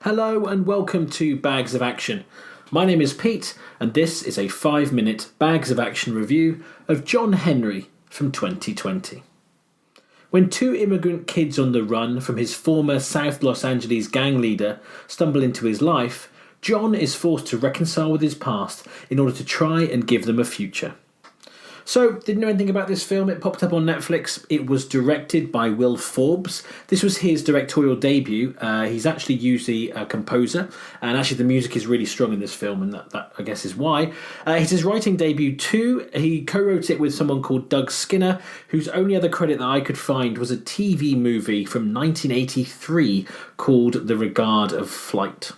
Hello and welcome to Bags of Action. My name is Pete and this is a 5-minute Bags of Action review of John Henry from 2020. When two immigrant kids on the run from his former South Los Angeles gang leader stumble into his life, John is forced to reconcile with his past in order to try and give them a future. So, didn't know anything about this film. It popped up on Netflix. It was directed by Will Forbes. This was his directorial debut. He's actually usually a composer, and actually the music is really strong in this film, and that I guess is why. It's his writing debut too. He co-wrote it with someone called Doug Skinner, whose only other credit that I could find was a TV movie from 1983 called The Regard of Flight.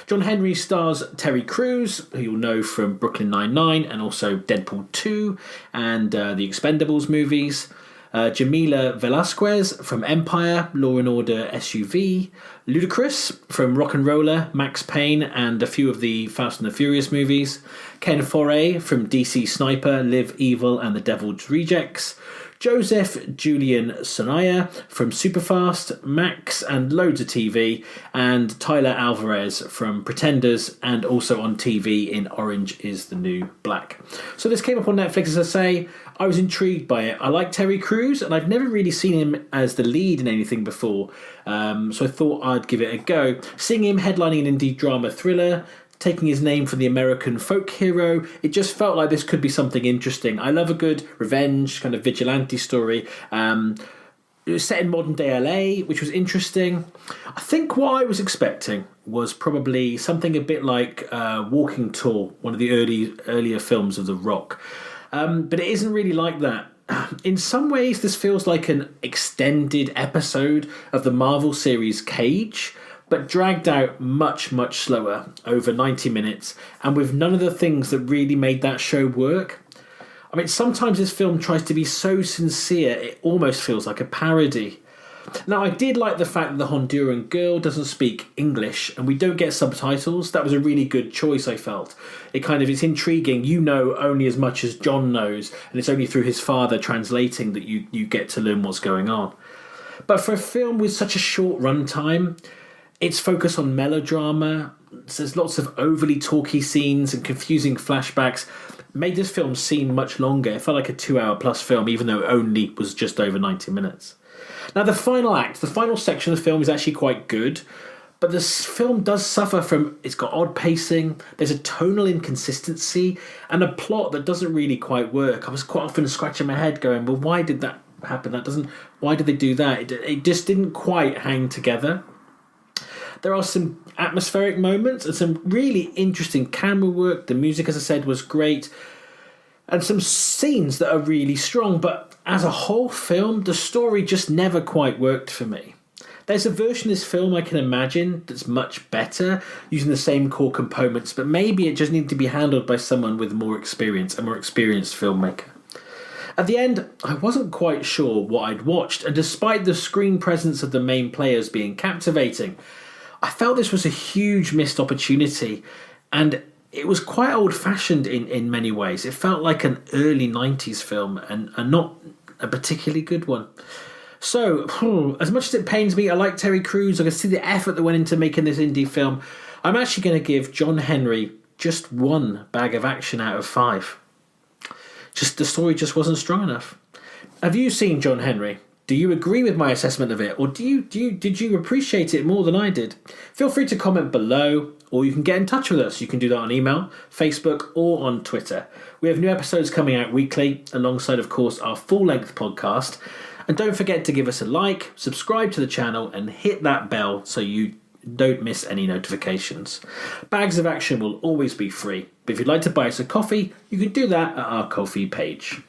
John Henry stars Terry Crews, who you'll know from Brooklyn Nine-Nine and also Deadpool 2 and the Expendables movies. Jamila Velazquez from Empire, Law & Order SUV. Ludacris from Rock and Roller, Max Payne and a few of the Fast and the Furious movies. Ken Foree from DC Sniper, Live Evil and The Devil's Rejects. Joseph Julian Soria from Superfast, Max and loads of TV, and Tyler Alvarez from Pretenders and also on TV in Orange is the New Black. So this came up on Netflix, as I say. I was intrigued by it. I like Terry Crews and I've never really seen him as the lead in anything before, so I thought I'd give it a go. Seeing him headlining an indie drama thriller, taking his name from the American folk hero, it just felt like this could be something interesting. I love a good revenge, kind of vigilante story. It was set in modern day LA, which was interesting. I think what I was expecting was probably something a bit like Walking Tall, one of the earlier films of The Rock. But it isn't really like that. In some ways, this feels like an extended episode of the Marvel series Cage, but dragged out much, much slower, over 90 minutes, and with none of the things that really made that show work. I mean, sometimes this film tries to be so sincere, it almost feels like a parody. Now, I did like the fact that the Honduran girl doesn't speak English, and we don't get subtitles. That was a really good choice, I felt. It's intriguing. You know only as much as John knows, and it's only through his father translating that you get to learn what's going on. But for a film with such a short runtime, its focus on melodrama, there's lots of overly talky scenes and confusing flashbacks, made this film seem much longer. It felt like a 2-hour plus film, even though it only was just over 90 minutes. Now, the final section of the film is actually quite good, but this film does suffer from, it's got odd pacing, there's a tonal inconsistency, and a plot that doesn't really quite work. I was quite often scratching my head going, well, why did that happen? Why did they do that? It just didn't quite hang together. There are some atmospheric moments and some really interesting camera work. The music, as I said, was great. And some scenes that are really strong. But as a whole film, the story just never quite worked for me. There's a version of this film I can imagine that's much better, using the same core components. But maybe it just needed to be handled by someone with more experience, a more experienced filmmaker. At the end, I wasn't quite sure what I'd watched. And despite the screen presence of the main players being captivating, I felt this was a huge missed opportunity, and it was quite old-fashioned in many ways. It felt like an early 90s film and not a particularly good one. So, as much as it pains me, I like Terry Crews. I can see the effort that went into making this indie film. I'm actually going to give John Henry just 1 bag of action out of 5. The story just wasn't strong enough. Have you seen John Henry? Do you agree with my assessment of it, or did you appreciate it more than I did? Feel free to comment below, or you can get in touch with us. You can do that on email, Facebook, or on Twitter. We have new episodes coming out weekly, alongside, of course, our full-length podcast. And don't forget to give us a like, subscribe to the channel, and hit that bell so you don't miss any notifications. Bags of Action will always be free, but if you'd like to buy us a coffee, you can do that at our Ko-fi page.